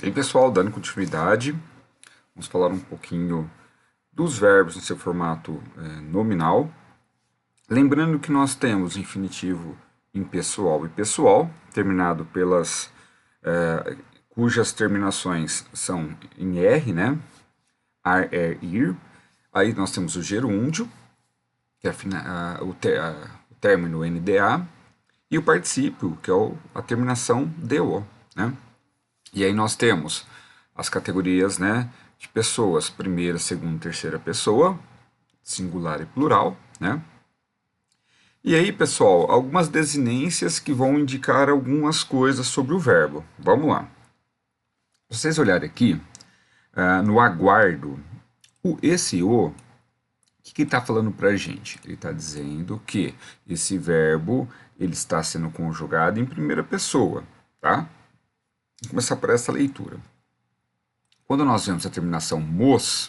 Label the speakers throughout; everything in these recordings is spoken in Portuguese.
Speaker 1: E aí, pessoal, dando continuidade, vamos falar um pouquinho dos verbos no seu formato nominal. Lembrando que nós temos infinitivo impessoal e pessoal, terminado pelas cujas terminações são em R, né? Ar, er, ir. Aí nós temos o gerúndio, que é o término NDA, e o particípio, que é a terminação DO, né? E aí nós temos as categorias, né, de pessoas, primeira, segunda, terceira pessoa, singular e plural, né? E aí, pessoal, algumas desinências que vão indicar algumas coisas sobre o verbo. Vamos lá. Se vocês olharem aqui, no aguardo, esse o que está falando para a gente? Ele está dizendo que esse verbo ele está sendo conjugado em primeira pessoa, tá? Vamos começar por essa leitura. Quando nós vemos a terminação mos,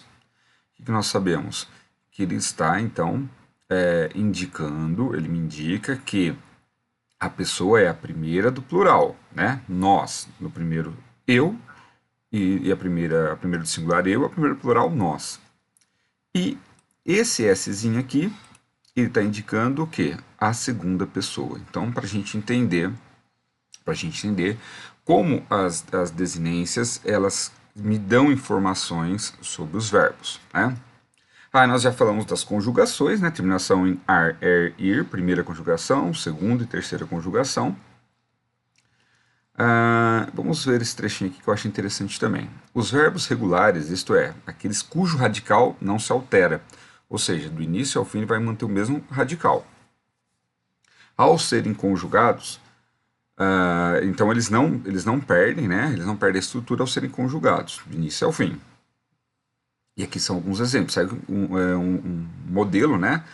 Speaker 1: o que nós sabemos? Que ele está, então, indicando, ele me indica que a pessoa é a primeira do plural, né? Nós, no primeiro eu, e a primeira do singular eu, a primeira do plural nós. E esse Szinho aqui, ele está indicando o quê? A segunda pessoa. Então, para a gente entender como as desinências, elas me dão informações sobre os verbos, né? Nós já falamos das conjugações, né? Terminação em ar, er, ir, primeira conjugação, segunda e terceira conjugação. Vamos ver esse trechinho aqui que eu acho interessante também. Os verbos regulares, isto é, aqueles cujo radical não se altera, ou seja, do início ao fim vai manter o mesmo radical. Ao serem conjugados, então eles não perdem, né? Eles não perdem a estrutura ao serem conjugados, do início ao fim. E aqui são alguns exemplos, segue um modelo, né,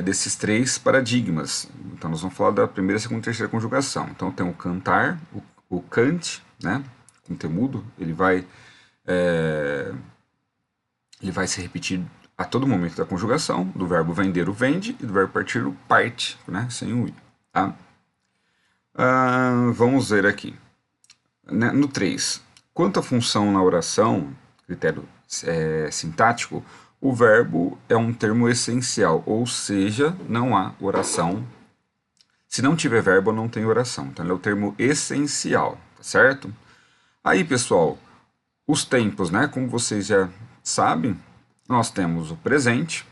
Speaker 1: desses três paradigmas. Então nós vamos falar da primeira, segunda e terceira conjugação. Então tem o cantar, o cante, né, com temudo, ele vai se repetir a todo momento da conjugação, do verbo vender o vende e do verbo partir o parte, né, sem o i. Tá? Vamos ver aqui. No 3. Quanto à função na oração, critério sintático, o verbo é um termo essencial, ou seja, não há oração. Se não tiver verbo, não tem oração. Então, ele é o termo essencial, tá certo? Aí, pessoal, os tempos, né? Como vocês já sabem, nós temos o presente,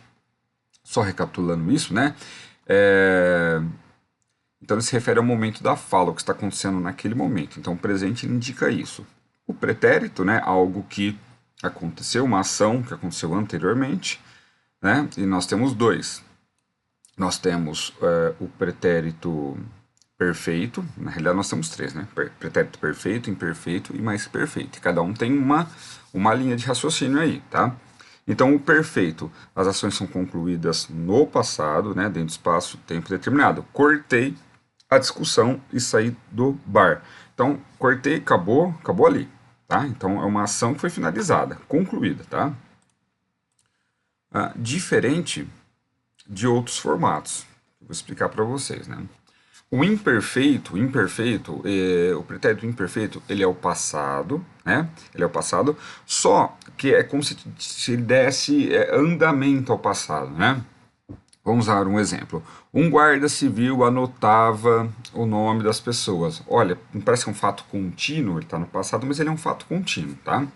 Speaker 1: só recapitulando isso, né? Então, ele se refere ao momento da fala, o que está acontecendo naquele momento. Então, o presente indica isso. O pretérito, né? Algo que aconteceu, uma ação que aconteceu anteriormente, né? E nós temos dois. Nós temos o pretérito perfeito, na realidade nós temos três, né? Pretérito perfeito, imperfeito e mais perfeito. E cada um tem uma linha de raciocínio aí, tá? Então, o perfeito, as ações são concluídas no passado, né? Dentro do espaço-tempo determinado. Cortei a discussão e saí do bar. Então, cortei, acabou ali. Tá? Então, é uma ação que foi finalizada, concluída. Tá? Diferente de outros formatos. Vou explicar para vocês. Né? O imperfeito, o pretérito imperfeito, ele é o passado, né? Ele é o passado, só que é como se ele desse andamento ao passado, né? Vamos usar um exemplo. Um guarda civil anotava o nome das pessoas. Olha, não parece que é um fato contínuo, ele está no passado, mas ele é um fato contínuo, tá?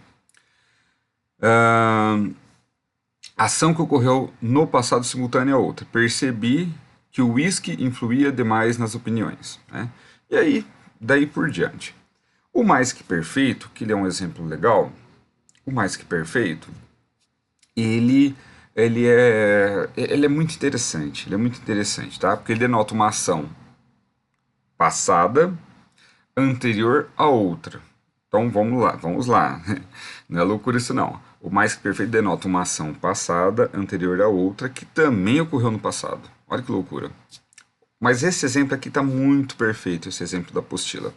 Speaker 1: Ação que ocorreu no passado simultânea a outra. Percebi que o uísque influía demais nas opiniões, né? E aí, daí por diante. O mais que perfeito, que ele é um exemplo legal, o mais que perfeito, ele é muito interessante, tá? Porque ele denota uma ação passada anterior a outra. Então vamos lá. Não é loucura isso não. O mais que perfeito denota uma ação passada anterior a outra que também ocorreu no passado. Olha que loucura. Mas esse exemplo aqui está muito perfeito, esse exemplo da apostila.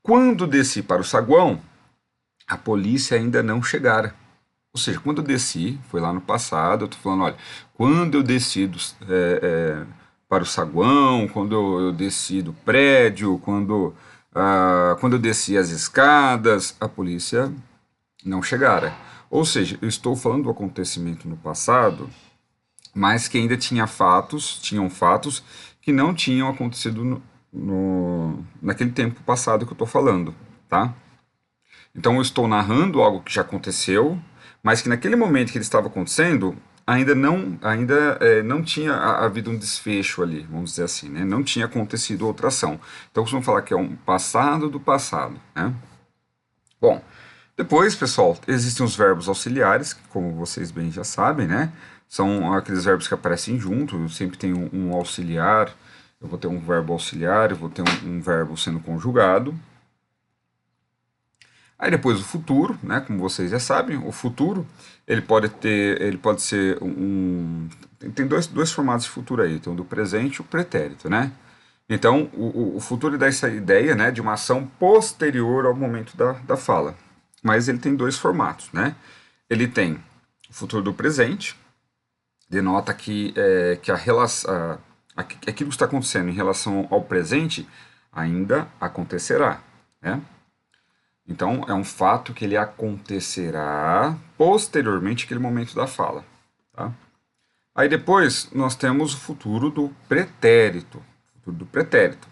Speaker 1: Quando desci para o saguão, a polícia ainda não chegara. Ou seja, quando eu desci, foi lá no passado, eu estou falando, olha, quando eu desci para o saguão, quando eu desci do prédio, quando quando eu desci as escadas, a polícia não chegara. Ou seja, eu estou falando do acontecimento no passado, mas que ainda tinham fatos que não tinham acontecido naquele tempo passado que eu estou falando, tá? Então eu estou narrando algo que já aconteceu, mas que naquele momento que ele estava acontecendo, ainda não tinha havido um desfecho ali, vamos dizer assim, né? Não tinha acontecido outra ação. Então costumam falar que é um passado do passado, né? Bom, depois, pessoal, existem os verbos auxiliares, que como vocês bem já sabem, né? São aqueles verbos que aparecem juntos, eu sempre tenho um auxiliar, eu vou ter um verbo auxiliar, eu vou ter um verbo sendo conjugado. Aí depois o futuro, né, como vocês já sabem, o futuro ele pode ser tem dois formatos de futuro aí, tem o do presente e o pretérito, né? Então o futuro dá essa ideia, né, de uma ação posterior ao momento da fala, mas ele tem dois formatos, né? Ele tem o futuro do presente, denota que a relação, aquilo que está acontecendo em relação ao presente ainda acontecerá, né? Então, é um fato que ele acontecerá posteriormente àquele momento da fala. Tá? Aí depois nós temos o futuro do pretérito. Futuro do pretérito.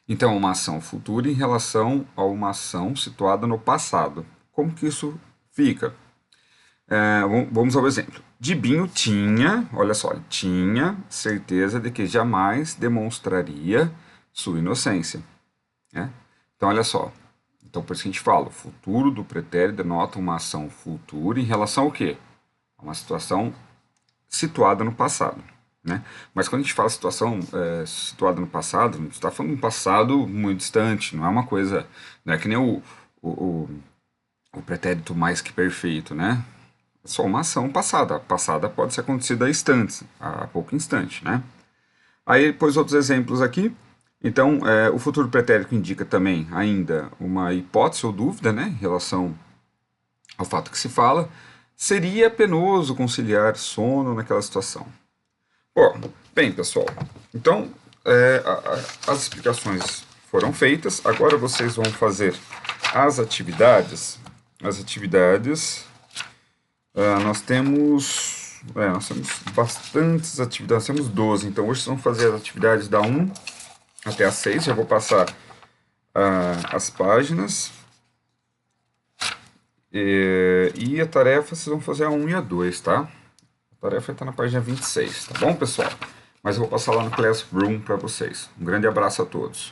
Speaker 1: Então, uma ação futura em relação a uma ação situada no passado. Como que isso fica? Vamos ao exemplo. Dibinho tinha, olha só, ele tinha certeza de que jamais demonstraria sua inocência. Né? Então, olha só. Então, por isso que a gente fala, o futuro do pretérito denota uma ação futura em relação ao quê? A uma situação situada no passado. Né? Mas quando a gente fala situação situada no passado, a gente está falando de um passado muito distante, não é uma coisa, não é que nem o pretérito mais que perfeito, né? É só uma ação passada. A passada pode ser acontecida a instantes, a pouco instante, né? Aí, depois, outros exemplos aqui. Então, o futuro pretérito indica também ainda uma hipótese ou dúvida, né, em relação ao fato que se fala. Seria penoso conciliar sono naquela situação. Bom, bem, pessoal, então as explicações foram feitas. Agora vocês vão fazer as atividades. As atividades, nós temos bastantes atividades, nós temos 12. Então, hoje vocês vão fazer as atividades da 1 até a 6, já vou passar as páginas. E a tarefa vocês vão fazer a 1 e a 2, tá? A tarefa está na página 26, tá bom, pessoal? Mas eu vou passar lá no Classroom para vocês. Um grande abraço a todos.